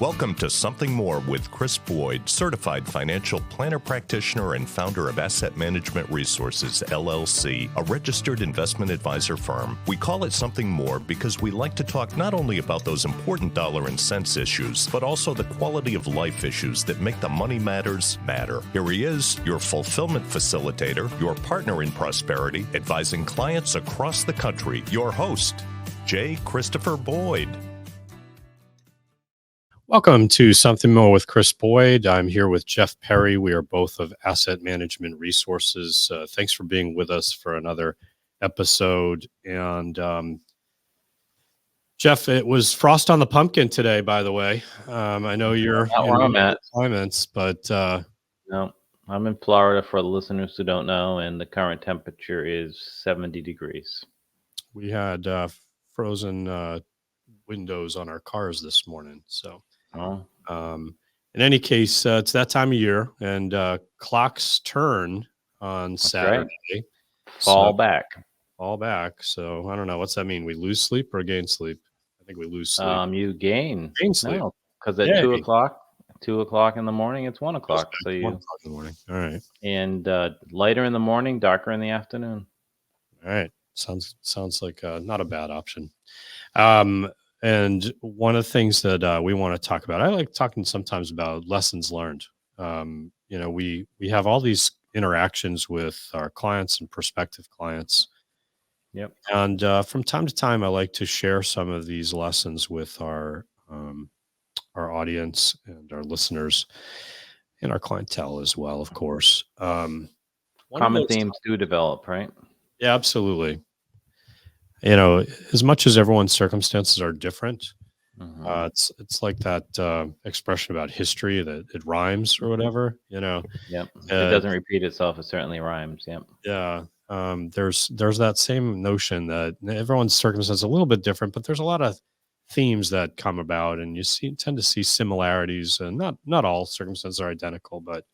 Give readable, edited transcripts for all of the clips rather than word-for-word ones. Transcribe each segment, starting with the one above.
Welcome to Something More with Chris Boyd, certified financial planner practitioner and founder of Asset Management Resources, LLC, a registered investment advisor firm. We call it Something More because we like to talk not only about those important dollar and cents issues, but also the quality of life issues that make the money matters matter. Here he is, your fulfillment facilitator, your partner in prosperity, advising clients across the country, your host, J. Christopher Boyd. Welcome to Something More with Chris Boyd. I'm here with Jeff Perry. We are both of Asset Management Resources. Thanks for being with us for another episode. And Jeff, it was frost on the pumpkin today, by the way. I know you're not where I'm at. Climates, but No, I'm in Florida for the listeners who don't know, and the current temperature is 70 degrees. We had frozen windows on our cars this morning. So, in any case, it's that time of year, and clocks turn on That's Saturday. right. Fall back. So I don't know. What's that mean? We lose sleep or gain sleep? I think we lose sleep. You gain sleep. No, because at 2 o'clock in the morning, it's 1 o'clock. So 1 o'clock in the morning. All right. And lighter in the morning, darker in the afternoon. All right. Sounds like not a bad option. And one of the things that we want to talk about, I like talking sometimes about lessons learned. We have all these interactions with our clients and prospective clients. Yep. And from time to time, I like to share some of these lessons with our audience and our listeners and our clientele as well, of course. Common themes do develop, right? Yeah, absolutely. As much as everyone's circumstances are different, it's like that expression about history that it rhymes or whatever, Yep. It doesn't repeat itself. It certainly rhymes. Yep. Yeah. There's that same notion that everyone's circumstances are a little bit different, but there's a lot of themes that come about, and you tend to see similarities, and not all circumstances are identical, but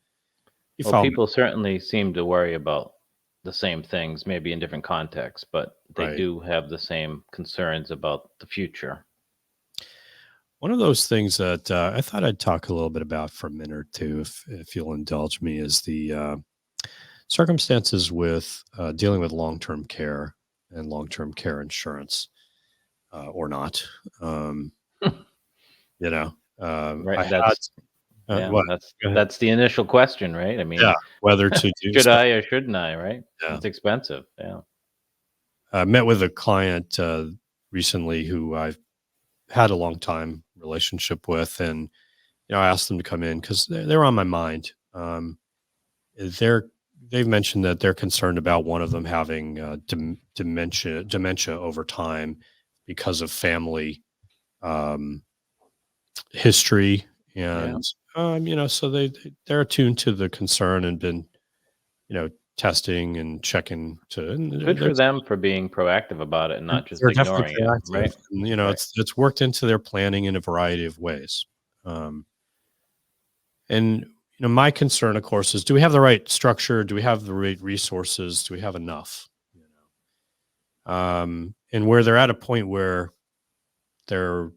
people certainly seem to worry about the same things, maybe in different contexts, but they do have the same concerns about the future. One of those things that I thought I'd talk a little bit about for a minute or two, if you'll indulge me, is the circumstances with dealing with long-term care and long-term care insurance, or not. Right. That's the initial question, right? I mean, whether to do should I or shouldn't I? Right? Yeah. It's expensive. Yeah. I met with a client recently who I've had a long time relationship with, and I asked them to come in because they're on my mind. They've mentioned that they're concerned about one of them having dementia over time because of family history, and so they're attuned to the concern and been testing and checking good for them for being proactive about it and not just ignoring it, right? And, it's worked into their planning in a variety of ways. And my concern, of course, is, do we have the right structure? Do we have the right resources? Do we have enough? And where they're at a point where they're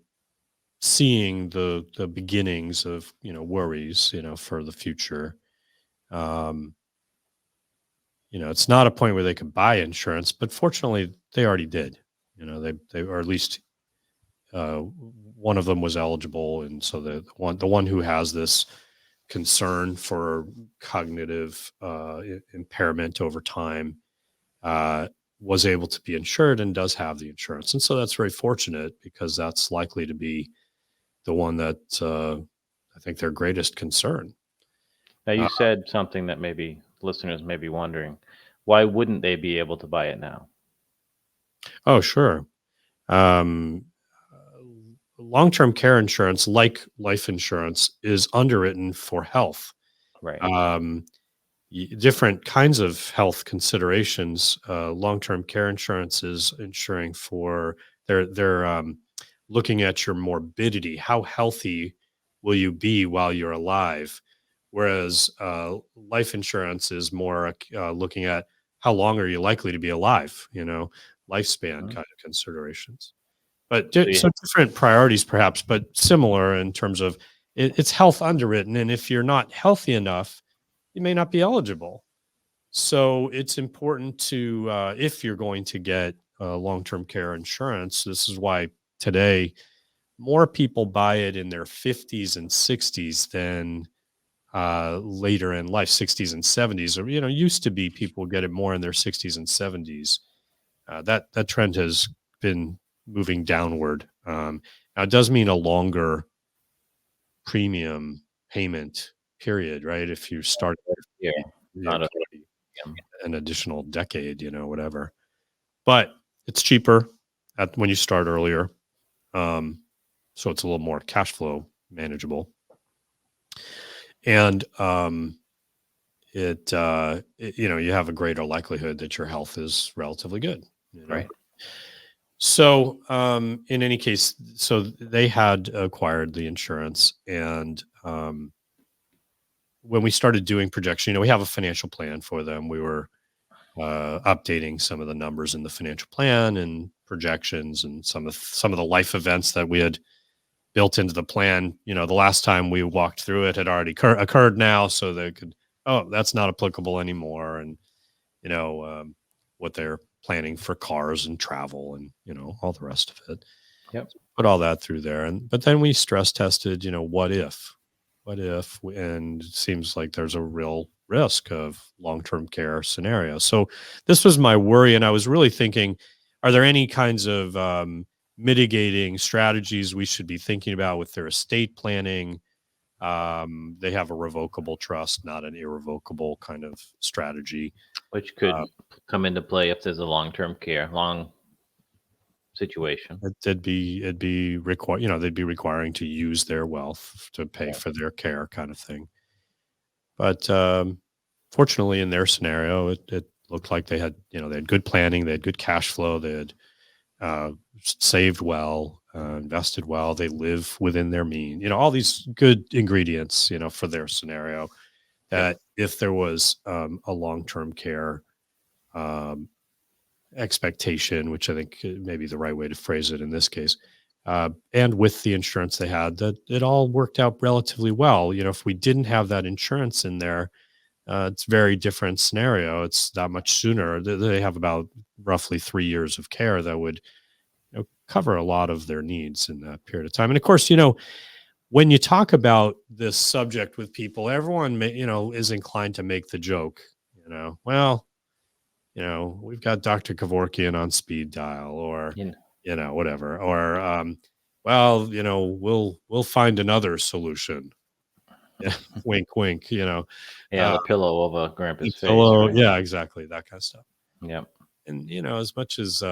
seeing the beginnings of worries for the future. It's not a point where they could buy insurance, but fortunately they already did. They or at least one of them was eligible, and so the one who has this concern for cognitive impairment over time was able to be insured and does have the insurance, and so that's very fortunate, because that's likely to be the one that I think their greatest concern. Now, you said something that maybe listeners may be wondering: why wouldn't they be able to buy it now? Oh, sure. Long-term care insurance, like life insurance, is underwritten for health. Right. Different kinds of health considerations. Long-term care insurance is insuring for they're looking at your morbidity. How healthy will you be while you're alive? Whereas life insurance is more looking at how long are you likely to be alive, lifespan kind of considerations. But so different priorities perhaps, but similar in terms of it's health underwritten. And if you're not healthy enough, you may not be eligible. So it's important to, if you're going to get long-term care insurance, this is why today more people buy it in their 50s and 60s than later in life, 60s and 70s. Or, used to be people get it more in their 60s and 70s. That trend has been moving downward. Now it does mean a longer premium payment period, right? If you start an additional decade, whatever. But it's cheaper when you start earlier. So it's a little more cash flow manageable. And you have a greater likelihood that your health is relatively good. Right. So in any case, so they had acquired the insurance, and when we started doing projection, we have a financial plan for them. We were updating some of the numbers in the financial plan and projections, and some of the life events that we had built into the plan. The last time we walked through it had already occurred now, so they could, that's not applicable anymore, and what they're planning for cars and travel and all the rest of it. Yep. Put all that through there, but then we stress tested, what if, and it seems like there's a real risk of long-term care scenarios. So this was my worry, and I was really thinking, are there any kinds of mitigating strategies we should be thinking about with their estate planning? They have a revocable trust, not an irrevocable kind of strategy, which could come into play if there's a long-term care situation. It'd be required, they'd be requiring to use their wealth to pay for their care, kind of thing. But fortunately, in their scenario, it looked like they had good planning, they had good cash flow, they had saved well, invested well, they live within their means, all these good ingredients, for their scenario, that if there was a long-term care expectation, which I think may be the right way to phrase it in this case, and with the insurance they had, that it all worked out relatively well. If we didn't have that insurance in there, it's a very different scenario. It's that much sooner. They have about roughly 3 years of care that would cover a lot of their needs in that period of time. And of course, when you talk about this subject with people, everyone is inclined to make the joke, well, we've got Dr. Kevorkian on speed dial, or whatever, or we'll find another solution. Yeah, wink, wink. The pillow over Grandpa's face. Right? Yeah, exactly, that kind of stuff. Yeah, and as much as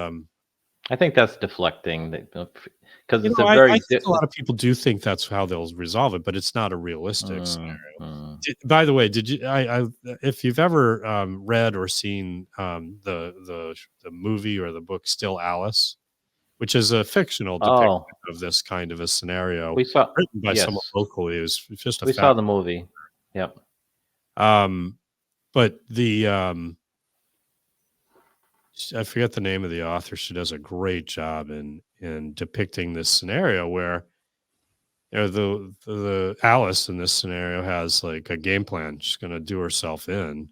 I think that's deflecting, because it's I think a lot of people do think that's how they'll resolve it, but it's not a realistic scenario. By the way, did you? If you've ever read or seen the movie or the book Still Alice, which is a fictional depiction of this kind of a scenario, we saw written by someone locally, it was just we saw the movie. Yep. But the I forget the name of the author. She does a great job in depicting this scenario where the Alice in this scenario has like a game plan. She's going to do herself in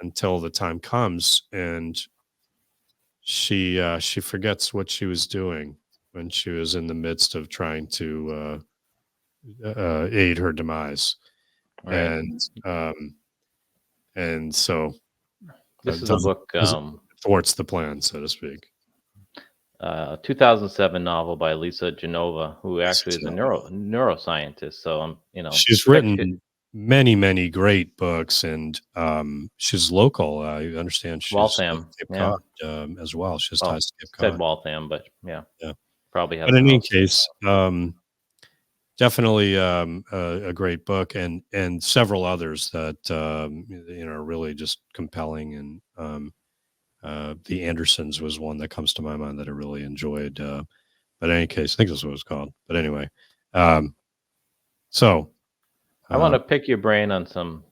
until the time comes, and she forgets what she was doing when she was in the midst of trying to aid her demise, right. And so this is a book. Thwarts the plan, so to speak. 2007 novel by Lisa Genova, who actually is a neuroscientist. So she's written many great books, and she's local. I understand she's Waltham, Cape Cod, as well. She has ties to Cape Cod. Said Waltham, but probably has. But in any case, definitely a great book, and several others that are really just compelling. And The Andersons was one that comes to my mind that I really enjoyed. But in any case, I think that's what it's called. But anyway, so I want to pick your brain on some,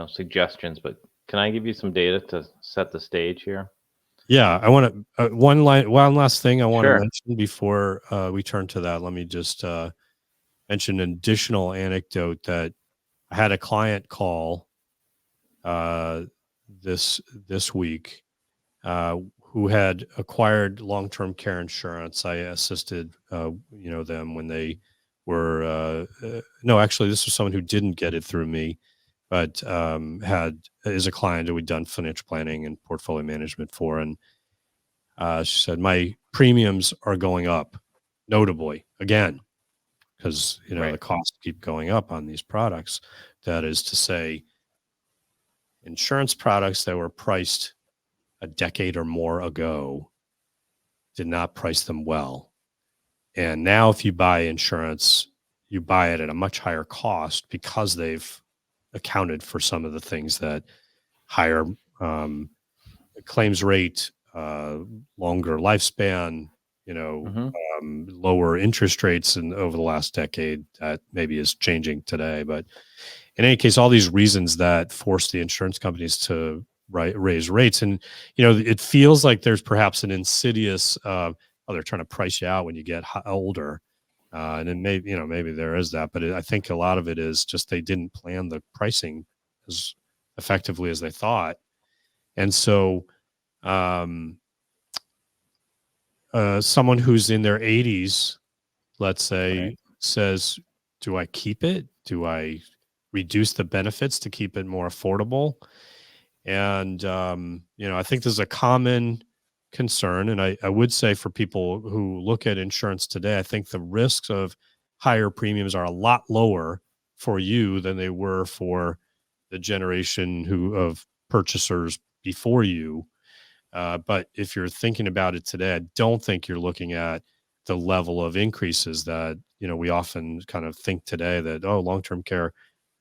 suggestions, but can I give you some data to set the stage here? Yeah, I want to one last thing I want to Sure. mention before we turn to that. Let me just mention an additional anecdote that I had a client call uh, this week who had acquired long-term care insurance. I assisted them when they were no, actually, this was someone who didn't get it through me, but is a client that we'd done financial planning and portfolio management for, and she said my premiums are going up notably again because Right. the costs keep going up on these products. That is to say, insurance products that were priced a decade or more ago did not price them well. And now if you buy insurance, you buy it at a much higher cost because they've accounted for some of the things that higher claims rate, longer lifespan, Mm-hmm. lower interest rates over the last decade that maybe is changing today. But in any case, all these reasons that force the insurance companies to raise rates. And, it feels like there's perhaps an insidious, they're trying to price you out when you get older. And then maybe there is that, but I think a lot of it is just they didn't plan the pricing as effectively as they thought. And so, um, someone who's in their 80s, let's say, Right. says, do I keep it? Do I reduce the benefits to keep it more affordable? And, I think there's a common concern. And I would say for people who look at insurance today, I think the risks of higher premiums are a lot lower for you than they were for the generation of purchasers before you. But if you're thinking about it today, I don't think you're looking at the level of increases that, we often kind of think today that, long-term care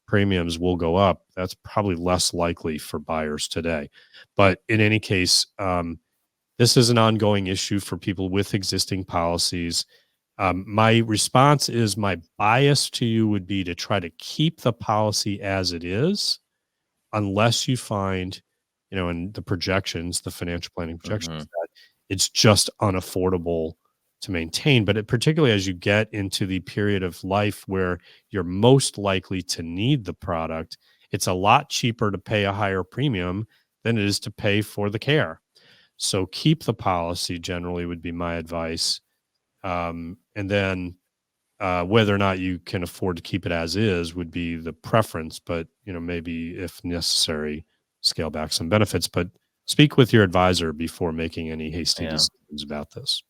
premiums will go up. That's probably less likely for buyers today. But in any case, this is an ongoing issue for people with existing policies. My response is my bias to you would be to try to keep the policy as it is, unless you find, in the projections, the financial planning projections, Mm-hmm. that it's just unaffordable to maintain. But particularly as you get into the period of life where you're most likely to need the product, it's a lot cheaper to pay a higher premium than it is to pay for the care. So keep the policy generally would be my advice. And then whether or not you can afford to keep it as is would be the preference, but maybe if necessary, scale back some benefits. But speak with your advisor before making any hasty Yeah. decisions about this.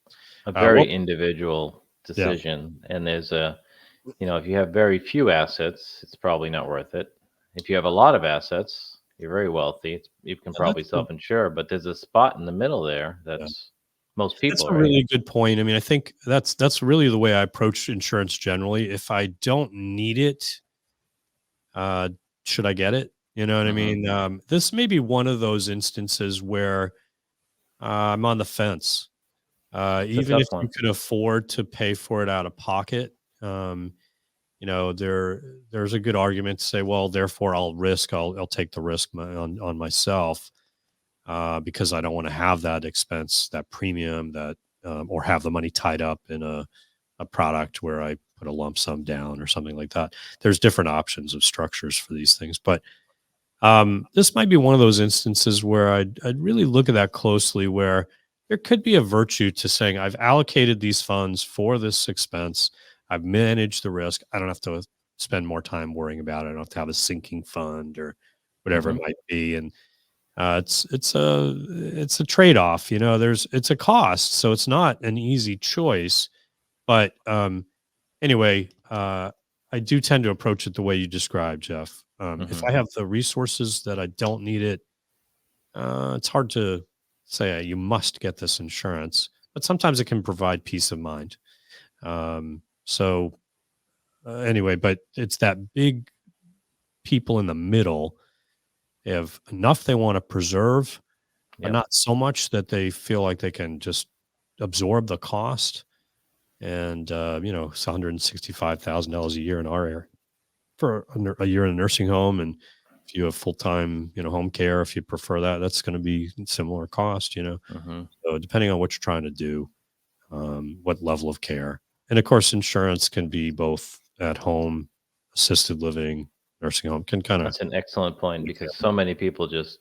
A Well, very individual yeah, decision. And there's if you have very few assets, it's probably not worth it. If you have a lot of assets, you're very wealthy. You can probably that's self-insure, but there's a spot in the middle there yeah. that's most That's people, a right? really good point. I mean, I think that's really the way I approach insurance generally. If I don't need it, uh, should I get it? You know what I Mm-hmm. mean? This may be one of those instances where I'm on the fence. It's a Even tough if you one. could afford to pay for it out of pocket, there's a good argument to say, well, therefore I'll take the risk on myself because I don't want to have that expense, that premium, or have the money tied up in a product where I put a lump sum down or something like that. There's different options of structures for these things, but this might be one of those instances where I'd really look at that closely, where there could be a virtue to saying, I've allocated these funds for this expense. I've managed the risk. I don't have to spend more time worrying about it. I don't have to have a sinking fund or whatever it Mm-hmm. might be. And it's a trade off. It's a cost, so it's not an easy choice. But anyway, I do tend to approach it the way you described, Jeff. If Mm-hmm. I have the resources that I don't need it, it's hard to say you must get this insurance, but sometimes it can provide peace of mind. Anyway, but it's that big people in the middle. They have enough they want to preserve, but Yep. not so much that they feel like they can just absorb the cost. And it's $165,000 a year in our area for a year in a nursing home, and if you have full-time, home care, if you prefer that, that's going to be similar cost, Mm-hmm. So depending on what you're trying to do, what level of care. And of course, insurance can be both at home, assisted living, nursing home can kind of, That's an excellent point because so many people just,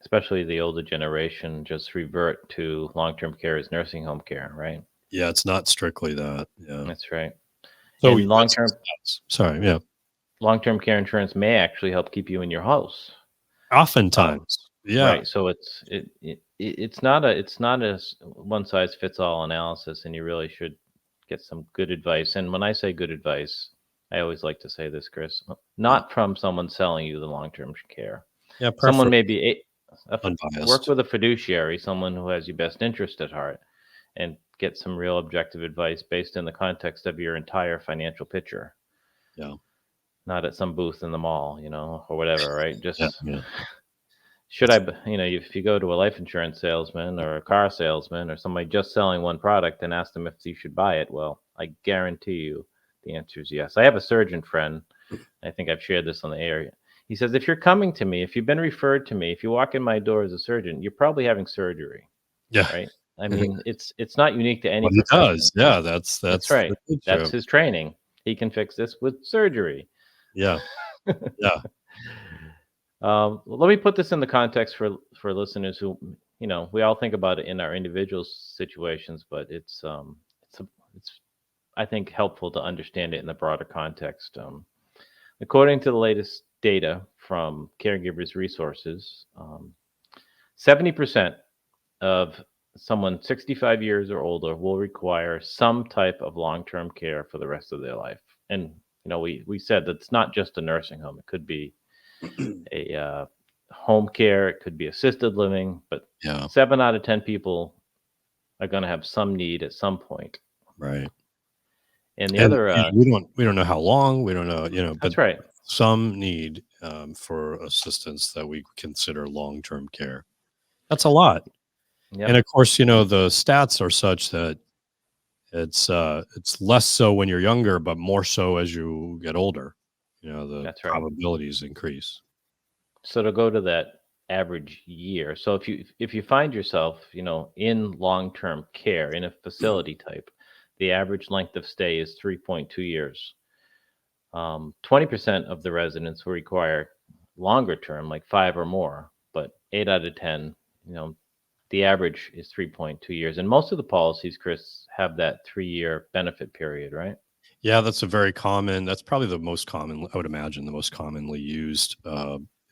especially the older generation, just revert to long-term care as nursing home care, right? yeah, it's not strictly that. Yeah. That's right. So And sorry. long-term care insurance may actually help keep you in your house. Oftentimes. Yeah. Right. So it's not a one size fits all analysis, and you really should get some good advice. And when I say good advice, I always like to say this, Chris, not from someone selling you the long-term care. Yeah. Someone may be unbiased. work with a fiduciary, someone who has your best interest at heart, and get some real objective advice based in the context of your entire financial picture. Yeah. Not at some booth in the mall, or whatever, right? Just Yeah. should I, if you go to a life insurance salesman or a car salesman or somebody just selling one product and ask them if you should buy it, well, I guarantee you the answer is yes. I have a surgeon friend. I think I've shared this on the air. He says, if you're coming to me, if you've been referred to me, if you walk in my door as a surgeon, you're probably having surgery. Yeah. Right. I mean, it's not unique to any. Well, he does. Yeah. That's right. That's his training. He can fix this with surgery. Yeah. Yeah. Let me put this in the context for listeners who, we all think about it in our individual situations, but it's I think helpful to understand it in the broader context. According to the latest data from Caregivers Resources, 70% of someone 65 years or older will require some type of long-term care for the rest of their life. And we said that it's not just a nursing home; it could be a home care, it could be assisted living, but 7 out of 10 people are going to have some need at some point. Right. And the other, we don't know how long, we don't know, that's but right. Some need for assistance that we consider long-term care. That's a lot. Yep. And of course, the stats are such that it's less so when you're younger, but more so as you get older. The That's right. probabilities increase. So to go to that average year, so if you find yourself, in long-term care in a facility type, the average length of stay is 3.2 years. 20% of the residents will require longer term, like 5 or more, but 8 out of 10, the average is 3.2 years. And most of the policies, Chris, have that 3-year benefit period, right? Yeah, that's probably the most common, I would imagine, the most commonly used.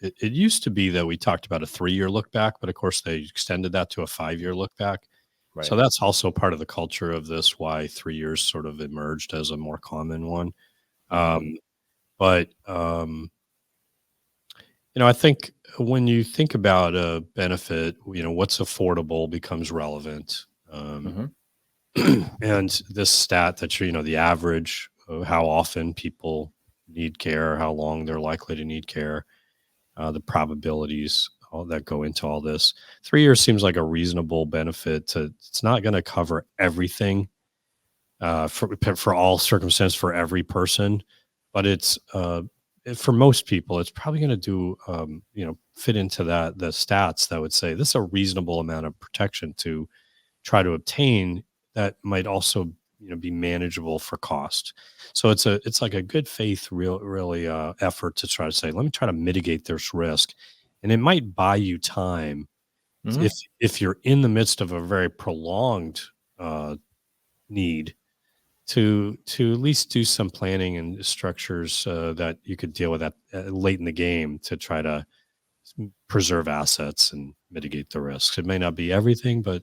It used to be that we talked about a 3-year look back, but of course they extended that to a 5-year look back. Right. So that's also part of the culture of this, why 3 years sort of emerged as a more common one. I think when you think about a benefit, what's affordable becomes relevant. And this stat that the average of how often people need care, how long they're likely to need care, the probabilities all that go into all this. 3 years seems like a reasonable benefit. It's not going to cover everything for all circumstances for every person, but it's for most people, it's probably going to do fit into the stats that would say this is a reasonable amount of protection to try to obtain that might also be manageable for cost. So it's like a good faith really effort to try to say, let me try to mitigate this risk, and it might buy you time if you're in the midst of a very prolonged need to at least do some planning and structures that you could deal with that late in the game to try to preserve assets and mitigate the risks. It may not be everything, but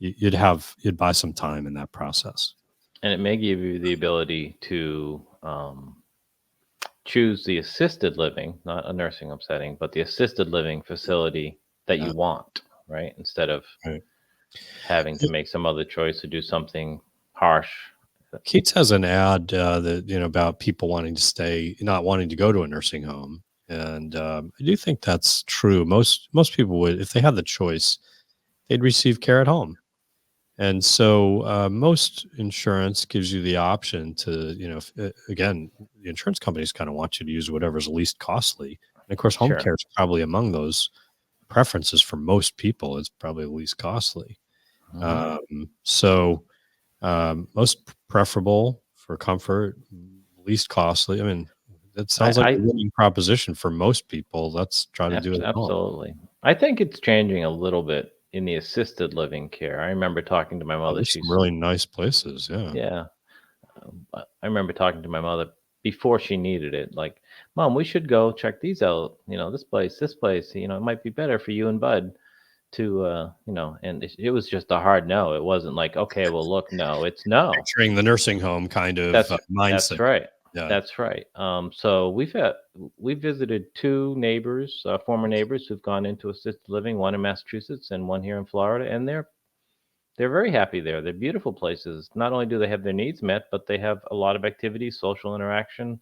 you'd buy some time in that process. And it may give you the ability to choose the assisted living, not a nursing home setting, but the assisted living facility that you want, right? Instead of having to make some other choice to do something harsh. Keats has an ad that about people wanting to stay, not wanting to go to a nursing home, and I do think that's true. Most people would, if they had the choice, they'd receive care at home. And so most insurance gives you the option to, again, the insurance companies kind of want you to use whatever's least costly. And of course, home Sure. care is probably among those preferences for most people. It's probably the least costly. Mhm. Most preferable for comfort, least costly. I mean, that sounds like a I winning proposition for most people. Let's try to do it at home. absolutely. I think it's changing a little bit in the assisted living care. I remember talking to my Oh, mother. there's some She's really nice places. Yeah. Yeah. I remember talking to my mother before she needed it. Like, Mom, we should go check these out. This place. It might be better for you and Bud to, And it was just a hard no. It wasn't like, okay, well, look, no, it's no. Picturing the nursing home kind of That's mindset. right. Yeah. That's right. So we visited two neighbors, former neighbors who've gone into assisted living, one in Massachusetts and one here in Florida, and they're very happy there. They're beautiful places. Not only do they have their needs met, but they have a lot of activities, social interaction,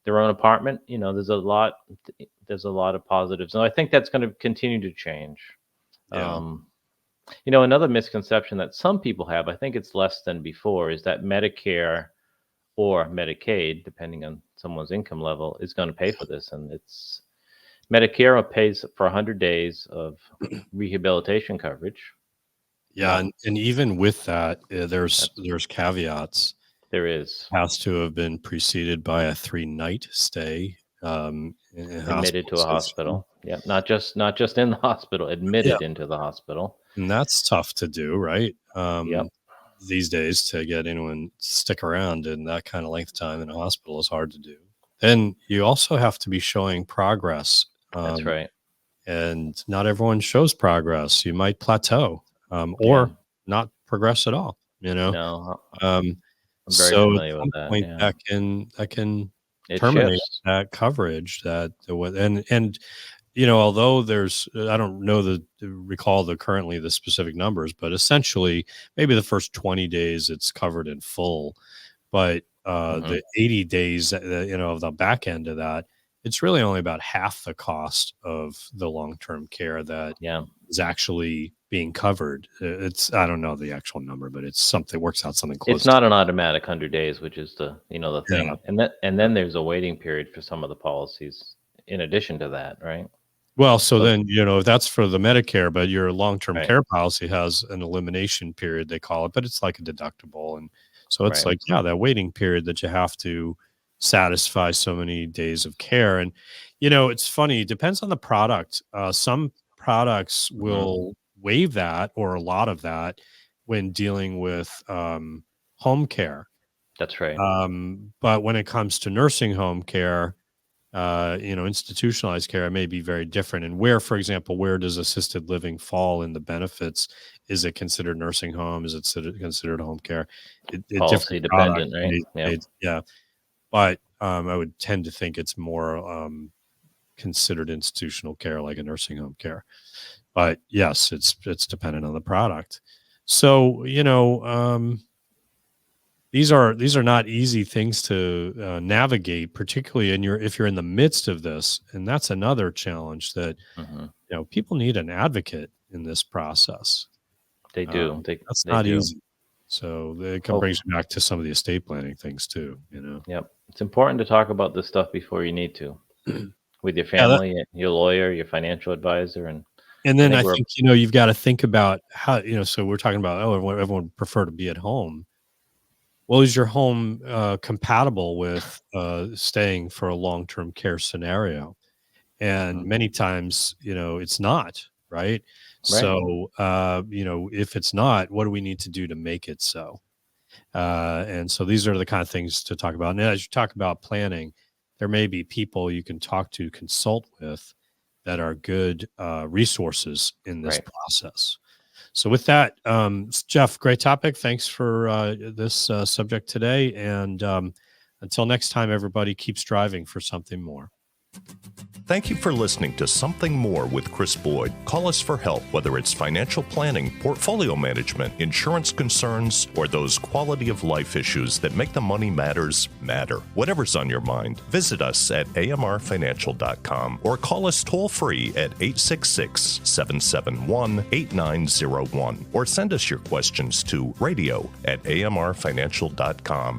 their own apartment. There's a lot of positives, and I think that's going to continue to change. Yeah. Um, Another misconception that some people have, I think it's less than before, is that Medicare or Medicaid, depending on someone's income level, is going to pay for this. And it's Medicare pays for 100 days of rehabilitation coverage. Yeah. And even with that, there's That's there's caveats. There is Has to have been preceded by a 3-night stay in a admitted hospital to a system. hospital. Yeah, not just in the hospital, Yeah. admitted into the hospital. And that's tough to do, right? Yep, These days to get anyone to stick around in that kind of length of time in a hospital is hard to do. And you also have to be showing progress. that's right. And not everyone shows progress. You might plateau Yeah, or not progress at all, you know? no, Um, I'm very so at familiar with some that. point Yeah, that can it terminate shifts. that coverage and although there's I don't know recall currently the specific numbers, but essentially maybe the first 20 days it's covered in full, but Hmm. the 80 days of the back end of that, it's really only about half the cost of the long-term care that Yeah, is actually being covered. It's I don't know the actual number, but it's something works out something it's close to not an automatic 100 days, which is the yeah. thing, and then there's a waiting period for some of the policies. In addition to that, right? Well, so So then, that's for the Medicare, but your long-term right, care policy has an elimination period, they call it, but it's like a deductible. And so it's right. like, yeah, that waiting period that you have to satisfy so many days of care. And, it's funny, it depends on the product. Some products Hmm. will waive that or a lot of that when dealing with home care. That's right. But when it comes to nursing home care, institutionalized care may be very different. And for example, where does assisted living fall in the benefits? Is it considered nursing home? Is it considered home care? Policy Different products. dependent, right? Yeah. Yeah. But I would tend to think it's more considered institutional care, like a nursing home care. But yes, it's dependent on the product. So, these are not easy things to navigate, particularly if you're in the midst of this, and that's another challenge that Hmm. people need an advocate in this process. They do. That's They not do. easy. So it can bring Well, you back to some of the estate planning things too. yep. It's important to talk about this stuff before you need to with your Yeah, family, your lawyer, your financial advisor, and and I then think I we're think you've got to think about how So we're talking about everyone would prefer to be at home. Well, is your home compatible with staying for a long-term care scenario? And Mhm. many times, it's not, right? Right. So, if it's not, what do we need to do to make it so? And so these are the kind of things to talk about. And as you talk about planning, there may be people you can talk to, consult with that are good resources in this Right. process. So with that, Jeff, great topic. Thanks for this subject today. And until next time, everybody, keep striving for something more. Thank you for listening to Something More with Chris Boyd. Call us for help, whether it's financial planning, portfolio management, insurance concerns, or those quality of life issues that make the money matters matter. Whatever's on your mind, visit us at amrfinancial.com or call us toll free at 866-771-8901 or send us your questions to radio@amrfinancial.com.